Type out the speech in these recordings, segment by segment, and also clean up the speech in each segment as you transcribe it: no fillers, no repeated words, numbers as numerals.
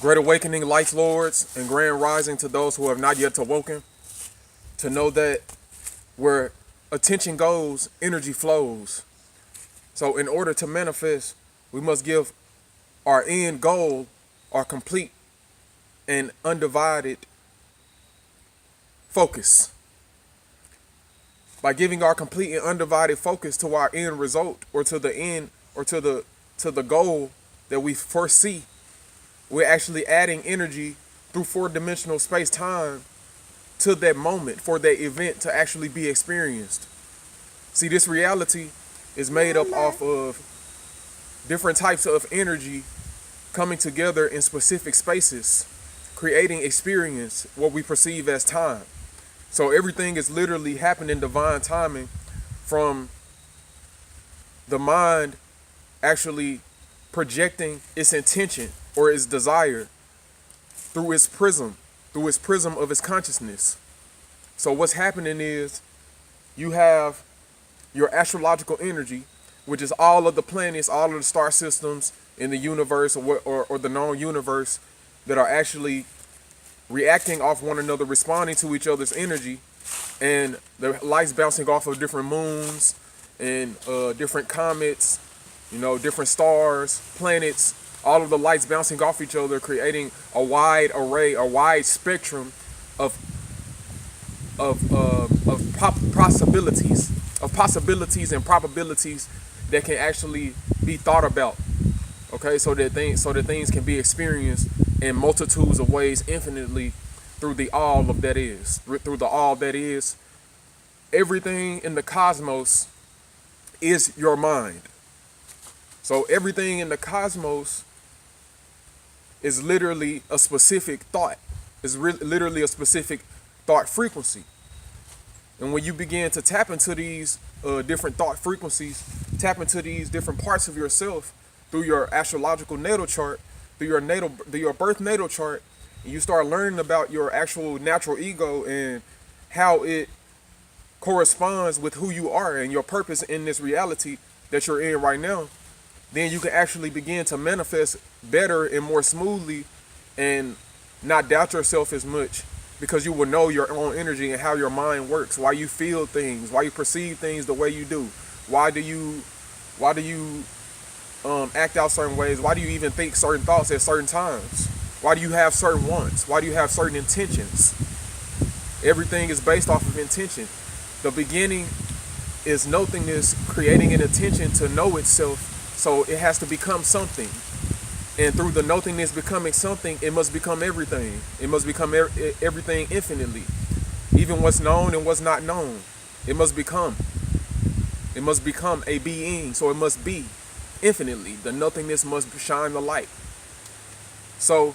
Great awakening, light lords, and grand rising to those who have not yet awoken. To know that where attention goes, energy flows. So in order to manifest, we must give our end goal our complete and undivided focus. By giving our complete and undivided focus to our end result, or to the end, or to the goal that we foresee, we're actually adding energy through four-dimensional space-time to that moment for that event to actually be experienced. See, this reality is made up off of different types of energy coming together in specific spaces, creating experience, what we perceive as time. So everything is literally happening in divine timing, from the mind actually projecting its intention or its desire through its prism of its consciousness. So what's happening is you have your astrological energy, which is all of the planets, all of the star systems in the universe, or the known universe, that are actually reacting off one another, responding to each other's energy, and the lights bouncing off of different moons and different comets, different stars, planets, all of the lights bouncing off each other, creating a wide array, a wide spectrum of possibilities and probabilities that can actually be thought about. Okay, so that things can be experienced in multitudes of ways, infinitely, through the all of that is, through the all that is. Everything in the cosmos is your mind. So everything in the cosmos is literally a specific thought. Is literally a specific thought frequency. And when you begin to tap into these different thought frequencies, tap into these different parts of yourself through your astrological natal chart, through your birth natal chart, and you start learning about your actual natural ego and how it corresponds with who you are and your purpose in this reality that you're in right now, then you can actually begin to manifest better and more smoothly and not doubt yourself as much, because you will know your own energy and how your mind works, why you feel things, why you perceive things the way you do, why do you act out certain ways, why do you even think certain thoughts at certain times, why do you have certain wants, why do you have certain intentions. Everything is based off of intention. The beginning is nothingness creating an intention to know itself, so it has to become something. And through the nothingness becoming something, it must become everything. It must become everything infinitely. Even what's known and what's not known. It must become. It must become a being, so it must be infinitely. The nothingness must shine the light. So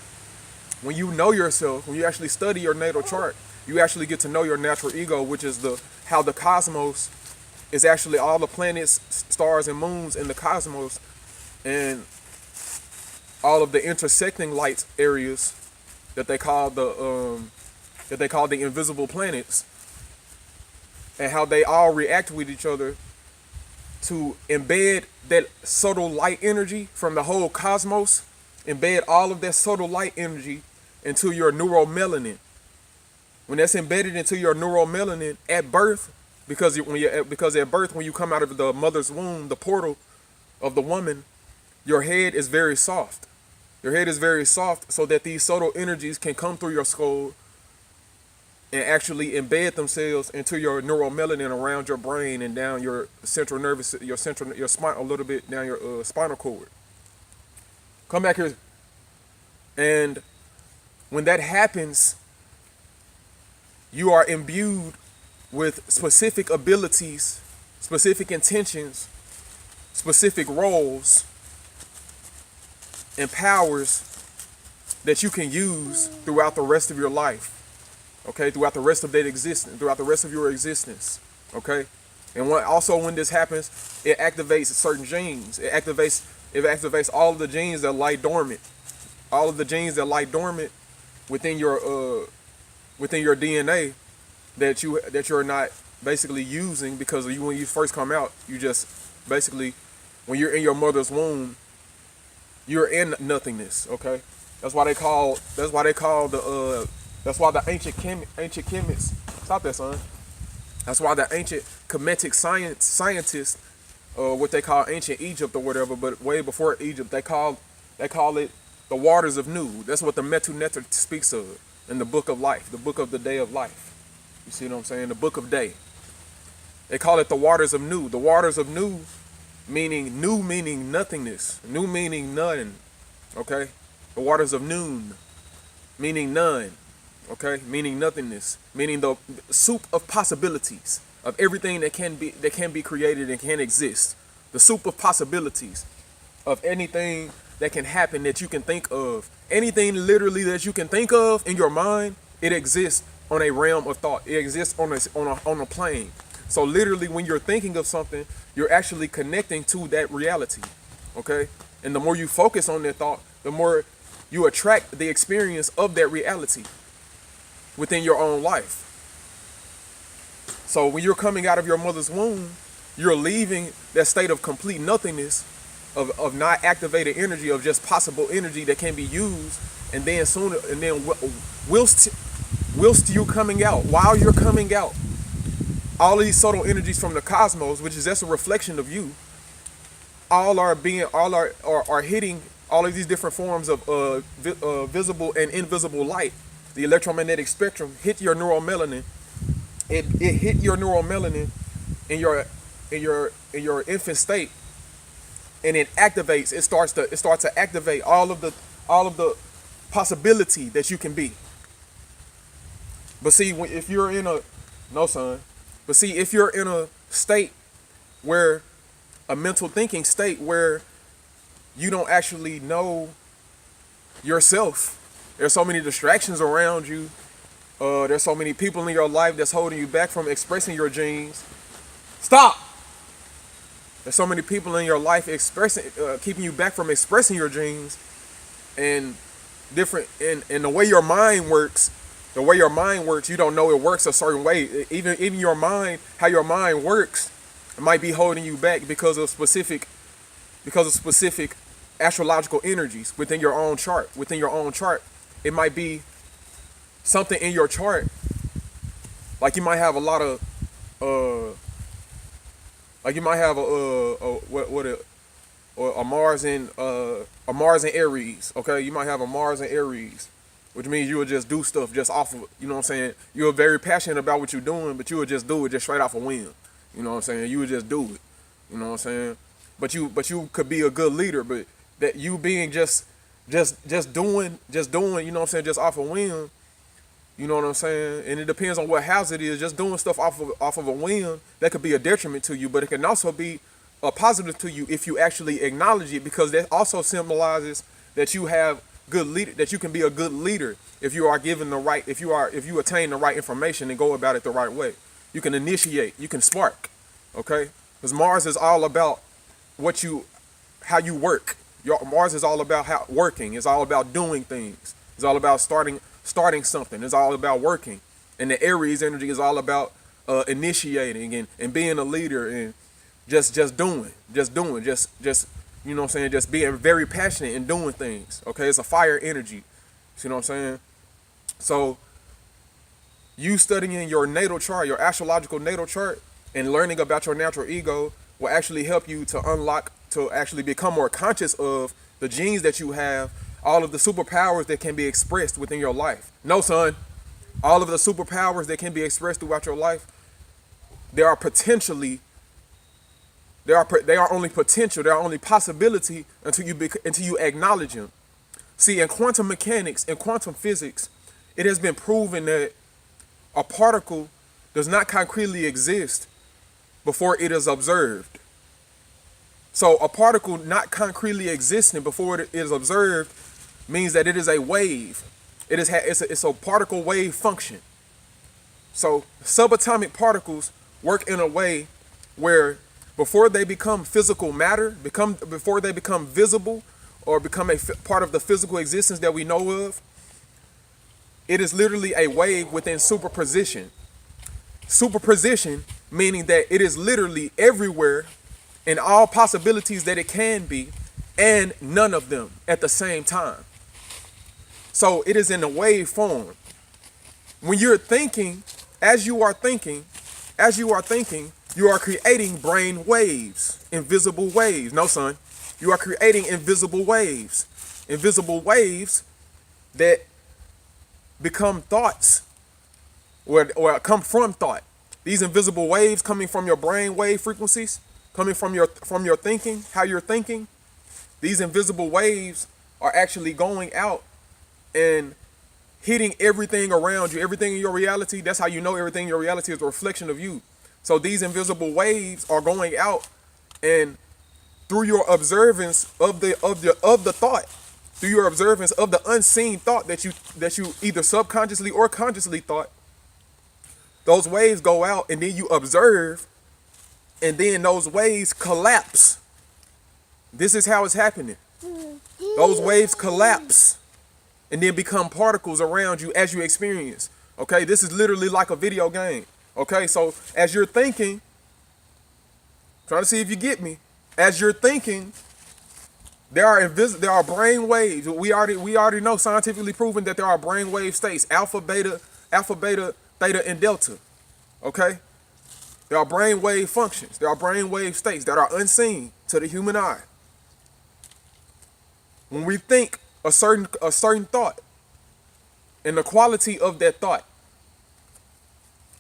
when you know yourself, when you actually study your natal chart, you actually get to know your natural ego, which is how the cosmos is actually all the planets, stars, and moons in the cosmos, and all of the intersecting light areas that they call the invisible planets, and how they all react with each other to embed that subtle light energy from the whole cosmos, embed all of that subtle light energy into your neuromelanin. When that's embedded into your neuromelanin at birth, because at birth, when you come out of the mother's womb, the portal of the woman, your head is very soft. Your head is very soft, so that these subtle energies can come through your skull and actually embed themselves into your neuromelanin around your brain and down your central nervous, your spine, a little bit down your spinal cord. Come back here. And when that happens, you are imbued with specific abilities, specific intentions, specific roles, and powers that you can use throughout the rest of your life. Okay, throughout the rest of that existence, throughout the rest of your existence. Okay, and when this happens, it activates certain genes. It activates all of the genes that lie dormant, all of the genes that lie dormant within your DNA that you're not basically using, because when you first come out, you just basically, when you're in your mother's womb, you're in nothingness. Okay, That's why they call. That's why they call the. That's why the ancient chemists. Stop that, son. That's why the ancient Kemetic scientists, what they call ancient Egypt or whatever, but way before Egypt, they call it the waters of Nu. That's what the Metu Neter speaks of in the book of life, the book of the day of life. You see what I'm saying? The book of day. They call it the waters of Nu. The waters of Nu meaning Nu meaning nothingness. Nu meaning none. Okay? The waters of noon meaning none. Okay? Meaning nothingness. Meaning the soup of possibilities of everything that can be created and can exist. The soup of possibilities of anything that can happen that you can think of. Anything literally that you can think of in your mind, it exists on a realm of thought. It exists on a plane. So literally when you're thinking of something, you're actually connecting to that reality. Okay? And the more you focus on that thought, the more you attract the experience of that reality within your own life. So when you're coming out of your mother's womb, you're leaving that state of complete nothingness, of not activated energy, of just possible energy that can be used, and then whilst you coming out, while you're coming out, all of these subtle energies from the cosmos, which is just a reflection of you, are hitting all of these different forms of visible and invisible light. The electromagnetic spectrum hit your neuromelanin. It hit your neuromelanin in your infant state, and it activates. It starts to activate all of the possibility that you can be. But see, if you're in a but see, if you're in a state where a mental thinking state where you don't actually know yourself, there's so many distractions around you. There's so many people in your life that's holding you back from expressing your genes. Stop. There's so many people in your life keeping you back from expressing your genes, and the way your mind works. The way your mind works, you don't know it works a certain way. Even your mind, how your mind works, it might be holding you back because of specific astrological energies within your own chart. Within your own chart, it might be something in your chart, like you might have a lot of a Mars in Aries. Okay, you might have a Mars in Aries, which means you would just do stuff just off of, you know what I'm saying? You're very passionate about what you're doing, but you would just do it just straight off a whim. You know what I'm saying? You would just do it. You know what I'm saying? But you could be a good leader, but that you being just doing, you know what I'm saying, just off a whim. You know what I'm saying? And it depends on what house it is. Just doing stuff off of a whim, that could be a detriment to you, but it can also be a positive to you if you actually acknowledge it, because that also symbolizes that you have good leader, that you can be a good leader if you are given the right, if you attain the right information and go about it the right way. You can initiate, you can spark, okay? Because Mars is all about how you work. Mars is all about working. It's all about doing things. It's all about starting something. It's all about working. And the Aries energy is all about initiating and being a leader and just doing, you know what I'm saying, just being very passionate and doing things. Okay, it's a fire energy. See what I'm saying? So you studying your natal chart, your astrological natal chart, and learning about your natural ego will actually help you to unlock, to actually become more conscious of the genes that you have, all of the superpowers that can be expressed within your life. No, son, all of the superpowers that can be expressed throughout your life, they are only potential, they are only possibility until you acknowledge them. See, in quantum mechanics and quantum physics, it has been proven that a particle does not concretely exist before it is observed. So a particle not concretely existing before it is observed means that it is a wave. It's a particle wave function. So subatomic particles work in a way where before they become physical matter, before they become visible or become a part of the physical existence that we know of, it is literally a wave within superposition. Superposition meaning that it is literally everywhere in all possibilities that it can be, and none of them at the same time. So it is in a wave form. When you're thinking, as you are thinking, you are creating brain waves, invisible waves. No, son, you are creating invisible waves that become thoughts or come from thought. These invisible waves coming from your brain wave frequencies, coming from your thinking, how you're thinking. These invisible waves are actually going out and hitting everything around you, everything in your reality. That's how you know everything in your reality is a reflection of you. So these invisible waves are going out, and through your observance of the thought, through your observance of the unseen thought that you either subconsciously or consciously thought, those waves go out, and then you observe, and then those waves collapse. This is how it's happening. Those waves collapse and then become particles around you as you experience. Okay, this is literally like a video game. Okay, so as you're thinking, trying to see if you get me. As you're thinking, there are brain waves. We already know, scientifically proven, that there are brain wave states: alpha, beta, theta, and delta. Okay, there are brain wave functions. There are brain wave states that are unseen to the human eye. When we think a certain thought, and the quality of that thought,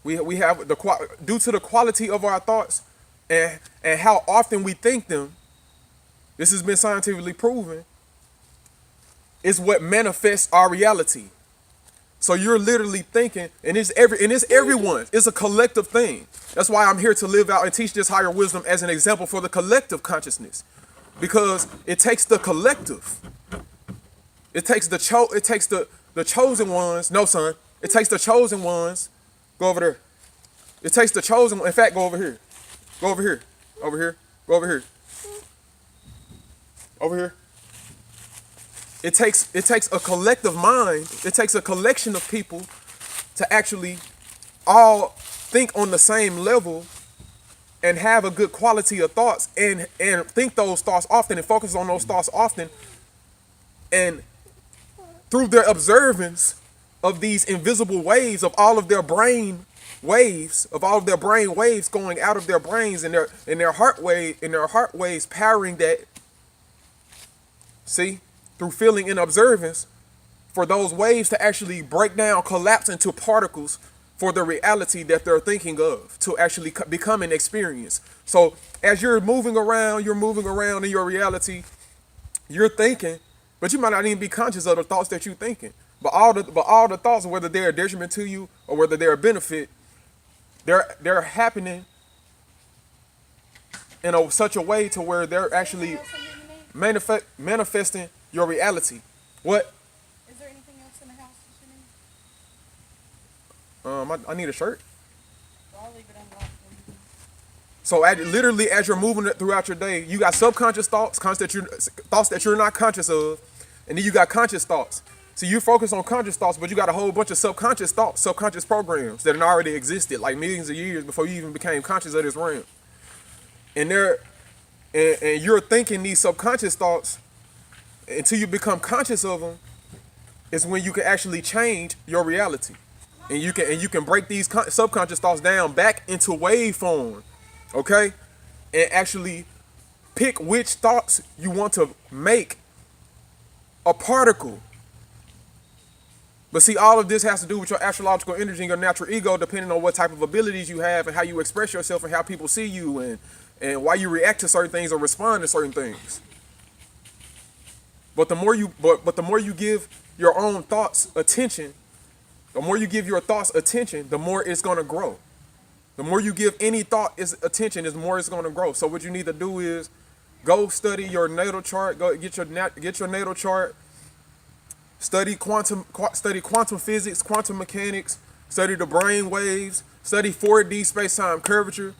we have due to the quality of our thoughts and how often we think them. This has been scientifically proven. Is what manifests our reality. So you're literally thinking, and it's everyone. It's a collective thing. That's why I'm here to live out and teach this higher wisdom as an example for the collective consciousness, because it takes the collective. It takes the chosen ones. No, son. It takes the chosen ones. Go over there. It takes the chosen. In fact, go over here. Go over here. Over here. Go over here. Over here. It takes a collective mind. It takes a collection of people to actually all think on the same level and have a good quality of thoughts and think those thoughts often and focus on those thoughts often. And through their observance of these invisible waves of all of their brain waves, going out of their brains and their heart waves powering that. See, through feeling and observance, for those waves to actually break down, collapse into particles for the reality that they're thinking of, to actually become an experience. So as you're moving around in your reality, you're thinking, but you might not even be conscious of the thoughts that you're thinking. But all the thoughts, whether they're a detriment to you or whether they're a benefit, they're happening in such a way to where they're actually manifesting your reality. What? Is there anything else in the house that you need? I need a shirt. Well, I'll leave it unlocked. So literally, as you're moving it throughout your day, you got subconscious thoughts, thoughts that you're not conscious of, and then you got conscious thoughts. So you focus on conscious thoughts, but you got a whole bunch of subconscious thoughts, subconscious programs that had already existed like millions of years before you even became conscious of this realm. And you're thinking these subconscious thoughts until you become conscious of them is when you can actually change your reality. And you can break these subconscious thoughts down back into wave form. Okay? And actually pick which thoughts you want to make a particle. But see, all of this has to do with your astrological energy and your natural ego, depending on what type of abilities you have and how you express yourself and how people see you and why you react to certain things or respond to certain things. But the more you give your own thoughts attention, the more you give your thoughts attention, the more it's going to grow. The more you give any thought attention, the more it's going to grow. So what you need to do is go study your natal chart, go get your natal chart, study quantum physics, quantum mechanics, study the brain waves, study 4D space-time curvature.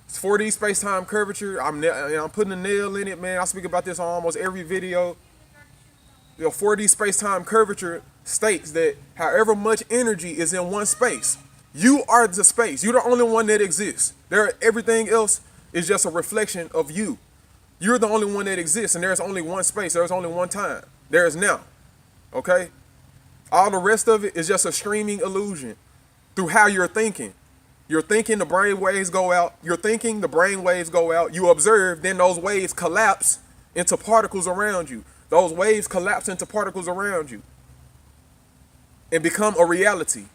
It's 4D space-time curvature. I'm putting a nail in it, man. I speak about this on almost every video. 4D space-time curvature states that however much energy is in one space, you are the space. You're the only one that exists. Everything else is just a reflection of you. You're the only one that exists, and there's only one space. There's only one time. There is now. Okay? All the rest of it is just a streaming illusion through how you're thinking. You're thinking, the brain waves go out. You're thinking, the brain waves go out. You observe, then those waves collapse into particles around you. Those waves collapse into particles around you and become a reality,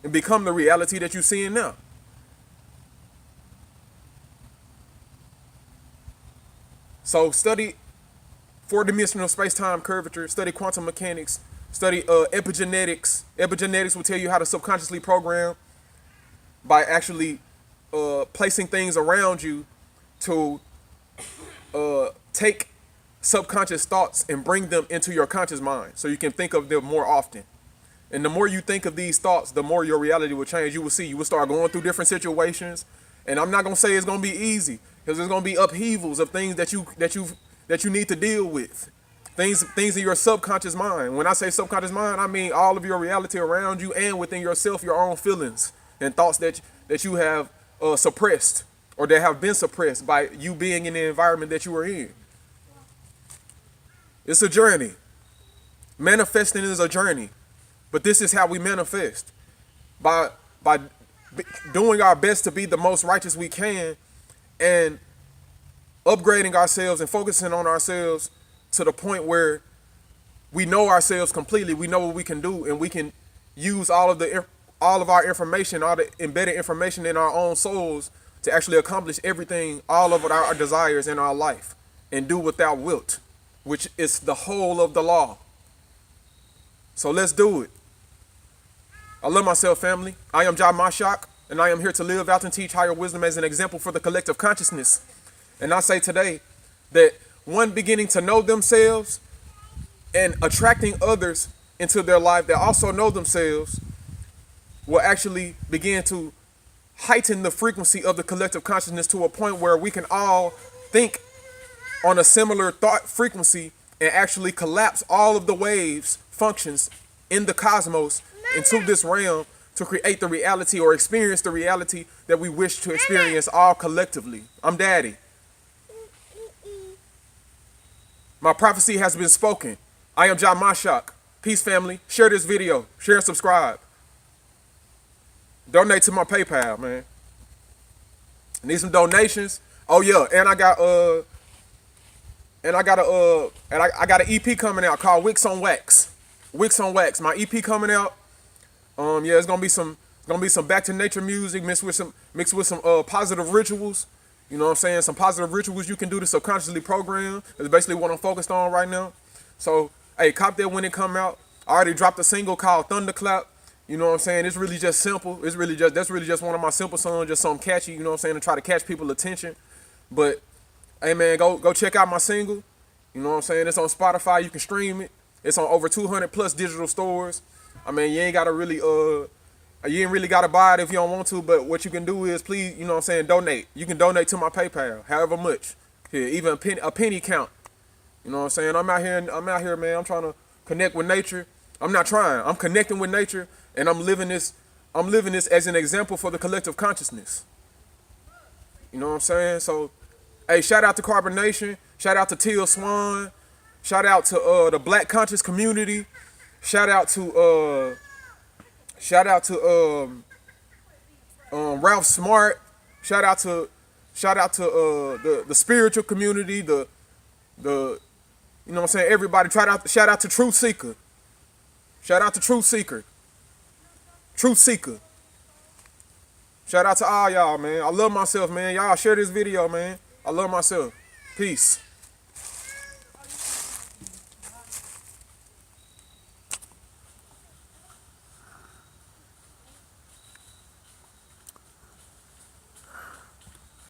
and become the reality that you're seeing now. So study four-dimensional space-time curvature, study quantum mechanics, study epigenetics. Epigenetics will tell you how to subconsciously program by actually placing things around you to take subconscious thoughts and bring them into your conscious mind so you can think of them more often. And the more you think of these thoughts, the more your reality will change. You will see, you will start going through different situations. And I'm not gonna say it's gonna be easy, because there's gonna be upheavals of things that you need to deal with. Things in your subconscious mind. When I say subconscious mind, I mean all of your reality around you and within yourself, your own feelings and thoughts that you have suppressed, or that have been suppressed by you being in the environment that you are in. It's a journey. Manifesting is a journey, but this is how we manifest, by doing our best to be the most righteous we can, and upgrading ourselves and focusing on ourselves to the point where we know ourselves completely. We know what we can do, and we can use all of our information, all the embedded information in our own souls to actually accomplish everything, all of our desires in our life, and do without wilt, which is the whole of the law. So let's do it. I love myself, family. I am JAH MASHIAC, and I am here to live out and teach higher wisdom as an example for the collective consciousness. And I say today that one beginning to know themselves and attracting others into their life that also know themselves will actually begin to heighten the frequency of the collective consciousness to a point where we can all think on a similar thought frequency and actually collapse all of the waves, functions in the cosmos into this realm to create the reality, or experience the reality that we wish to experience all collectively. I'm Daddy. My prophecy has been spoken. I am JAH MASHIAC. Peace, family. Share this video. Share and subscribe. Donate to my PayPal, man. I need some donations. Oh yeah, and I got an EP coming out called Wicks on Wax. Wicks on Wax. My EP coming out. Yeah, it's gonna be some back to nature music mixed with some positive rituals. You know what I'm saying? Some positive rituals you can do to subconsciously program. That's basically what I'm focused on right now. So, hey, cop that when it come out. I already dropped a single called Thunderclap. You know what I'm saying? It's really just simple. That's really just one of my simple songs, just something catchy, you know what I'm saying, to try to catch people's attention. But hey man, go check out my single. You know what I'm saying? It's on Spotify, you can stream it. It's on over 200 plus digital stores. I mean, you ain't really gotta buy it if you don't want to, but what you can do is, please, you know what I'm saying, donate. You can donate to my PayPal, however much. Here, even a penny count. You know what I'm saying? I'm out here, man. I'm trying to connect with nature. I'm connecting with nature, and I'm living this as an example for the collective consciousness. You know what I'm saying? So, hey, shout out to Carbonation, shout out to Teal Swan, shout out to the Black conscious community, shout out to Ralph Smart, shout out to the spiritual community, the you know what I'm saying, everybody. Shout out to Truth Seeker. Shout out to Truth Seeker. Truth Seeker. Shout out to all y'all, man. I love myself, man. Y'all share this video, man. I love myself. Peace.